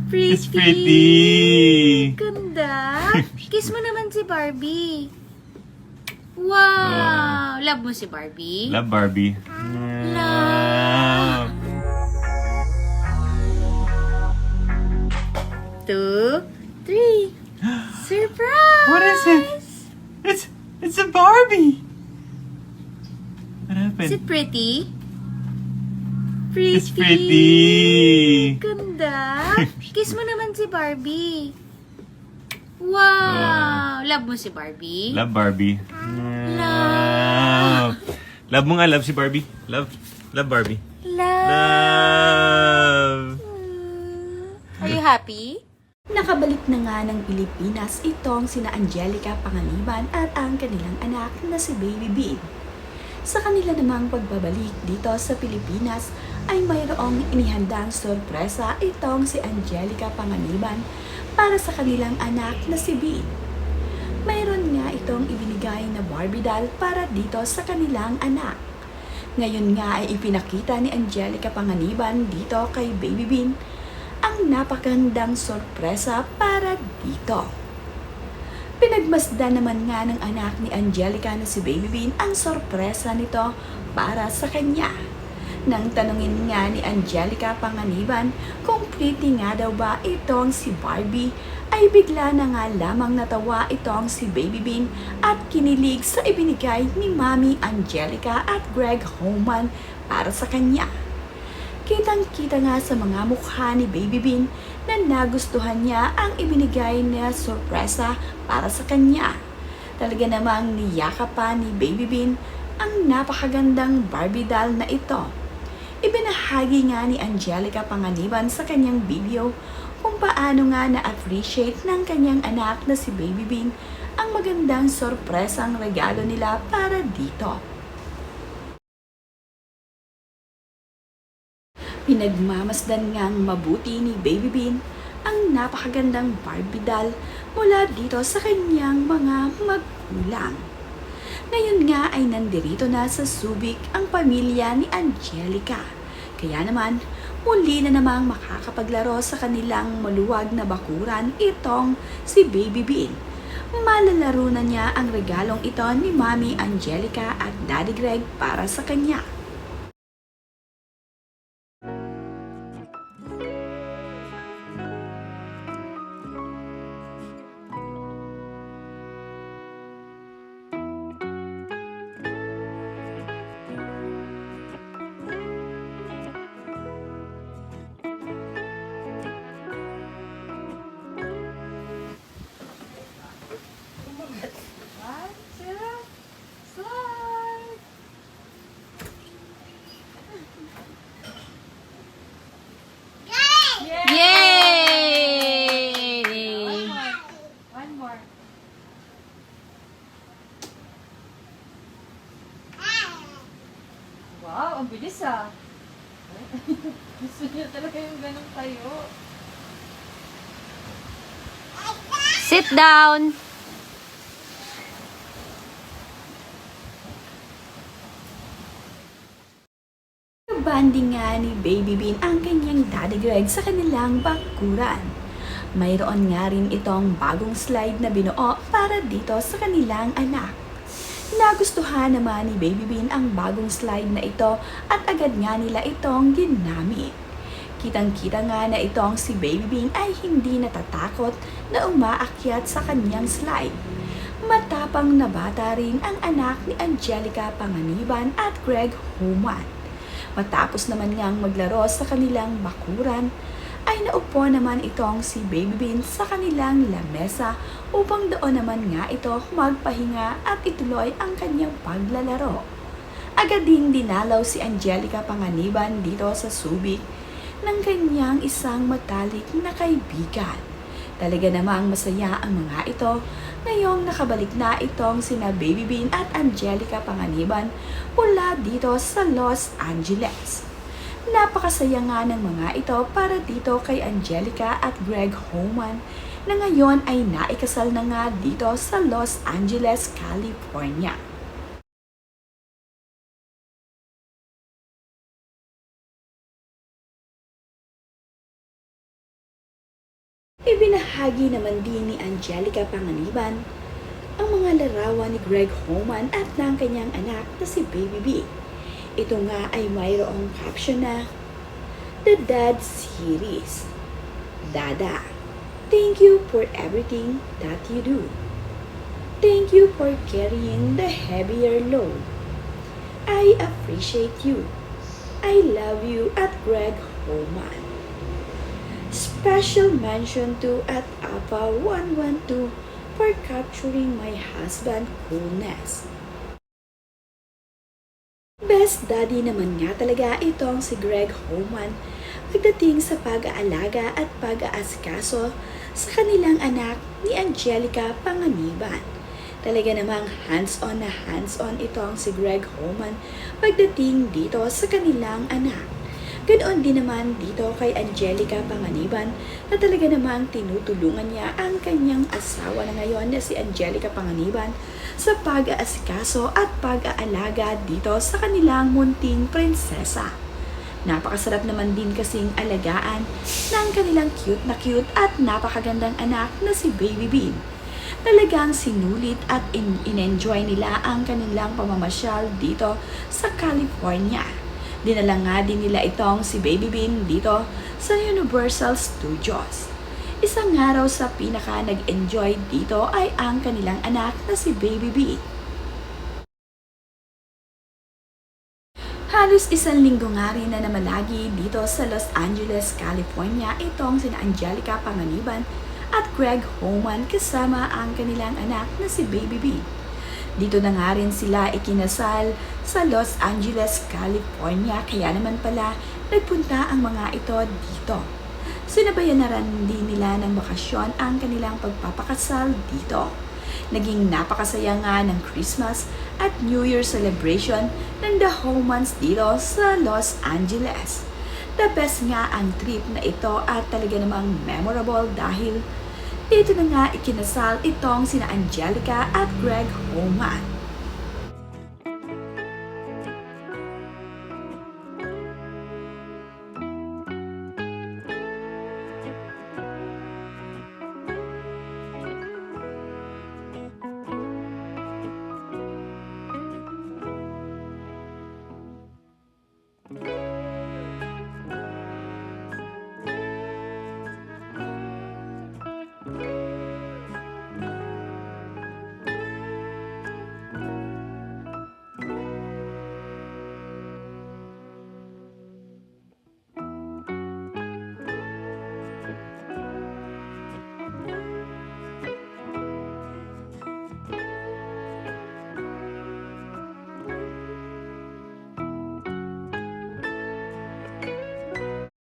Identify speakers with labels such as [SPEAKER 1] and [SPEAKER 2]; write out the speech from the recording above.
[SPEAKER 1] It's
[SPEAKER 2] Pretty.
[SPEAKER 1] pretty.
[SPEAKER 2] Ganda. Kiss mo naman si Barbie. Wow. Love mo si Barbie?
[SPEAKER 1] Love Barbie.
[SPEAKER 2] Love. 2, 3. Surprise!
[SPEAKER 1] What is it? It's a Barbie. What
[SPEAKER 2] Is it
[SPEAKER 1] happened?
[SPEAKER 2] pretty?
[SPEAKER 1] It's pretty.
[SPEAKER 2] Ganda. Kiss mo naman si Barbie. Wow. Love mo si Barbie?
[SPEAKER 1] Love Barbie.
[SPEAKER 2] Love.
[SPEAKER 1] Love mo nga, love si Barbie. Love Barbie.
[SPEAKER 2] Love.
[SPEAKER 1] Love.
[SPEAKER 2] Are you happy?
[SPEAKER 3] Nakabalik na nga ng Pilipinas itong sina Angelica Panganiban at ang kanilang anak na si Baby Bean. Sa kanila namang pagbabalik dito sa Pilipinas ay mayroong inihandang sorpresa itong si Angelica Panganiban para sa kanilang anak na si Bean. Mayroon nga itong ibinigay na Barbie doll para dito sa kanilang anak. Ngayon nga ay ipinakita ni Angelica Panganiban dito kay Baby Bean ang napakagandang sorpresa para dito. Pinagmasdan naman nga ng anak ni Angelica na si Baby Bean ang sorpresa nito para sa kanya. Nang tanungin nga ni Angelica Panganiban kung pretty nga daw ba itong si Barbie, ay bigla na nga lamang natawa itong si Baby Bean at kinilig sa ibinigay ni Mami Angelica at Greg Homan para sa kanya. Kitang-kita nga sa mga mukha ni Baby Bean na nagustuhan niya ang ibinigay na sorpresa para sa kanya. Talaga namang niyakap pa ni Baby Bean ang napakagandang Barbie doll na ito. Ibinahagi nga ni Angelica Panganiban sa kanyang video kung paano nga na-appreciate ng kanyang anak na si Baby Bean ang magandang sorpresang regalo nila para dito. Pinagmamasdan ngang mabuti ni Baby Bean ang napakagandang Barbie doll mula dito sa kanyang mga magulang. Ngayon nga ay nandirito na sa Subic ang pamilya ni Angelica. Kaya naman, muli na namang makakapaglaro sa kanilang maluwag na bakuran itong si Baby Bean. Malalaro na niya ang regalong ito ni Mami Angelica at Daddy Greg para sa kanya.
[SPEAKER 2] Yay!
[SPEAKER 4] One more. Wow, ang bilis ah. Gusto niya talaga yung ganong tayo.
[SPEAKER 2] Sit down.
[SPEAKER 3] Banding nga ni Baby Bean ang kanyang Daddy Greg sa kanilang bakuran. Mayroon nga rin itong bagong slide na binuo para dito sa kanilang anak. Nagustuhan naman ni Baby Bean ang bagong slide na ito at agad nga nila itong ginamit. Kitang-kita nga na itong si Baby Bean ay hindi natatakot na umaakyat sa kanyang slide. Matapang na bata rin ang anak ni Angelica Panganiban at Greg Homan. Matapos naman ngang maglaro sa kanilang bakuran, ay naupo naman itong si Baby Bean sa kanilang lamesa upang doon naman nga ito magpahinga at ituloy ang kanyang paglalaro. Agad ding dinalaw si Angelica Panganiban dito sa Subic ng kanyang isang matalik na kaibigan. Talaga namang masaya ang mga ito ngayong nakabalik na itong sina Baby Bean at Angelica Panganiban mula dito sa Los Angeles. Napakasaya nga ng mga ito para dito kay Angelica at Greg Homan na ngayon ay naikasal na nga dito sa Los Angeles, California. Ibinahagi naman din ni Angelica Panganiban ang mga larawan ni Greg Homan at ng kanyang anak na si Baby B. Ito nga ay mayroong caption na The Dad Series. Dada, thank you for everything that you do. Thank you for carrying the heavier load. I appreciate you. I love you at Greg Homan. Special mention to at Apa 112 for capturing my husband coolness. Best daddy naman nga talaga itong si Greg Homan pagdating sa pag-aalaga at pag-aasikaso sa kanilang anak ni Angelica Panganiban. Talaga namang hands-on na hands-on itong si Greg Homan pagdating dito sa kanilang anak. Ganoon din naman dito kay Angelica Panganiban na talaga namang tinutulungan niya ang kanyang asawa na ngayon na si Angelica Panganiban sa pag-aasikaso at pag-aalaga dito sa kanilang munting prinsesa. Napakasarap naman din kasing alagaan ng kanilang cute at napakagandang anak na si Baby Bean. Talagang sinulit at in-enjoy nila ang kanilang pamamasyal dito sa California. Dinala nga din nila itong si Baby Bean dito sa Universal Studios. Isang araw sa pinaka nag-enjoy dito ay ang kanilang anak na si Baby B. Halos isang linggo nga rin na namalagi dito sa Los Angeles, California itong sina Angelica Panganiban at Greg Homan kasama ang kanilang anak na si Baby B. Dito na nga rin sila ikinasal sa Los Angeles, California. Kaya naman pala nagpunta ang mga ito dito. Sinabayan na rin din nila ng bakasyon ang kanilang pagpapakasal dito. Naging napakasaya nga ng Christmas at New Year celebration ng The Homans dito sa Los Angeles. The best nga ang trip na ito at talaga namang memorable dahil dito na nga ikinasal itong sina Angelica at Greg Homan.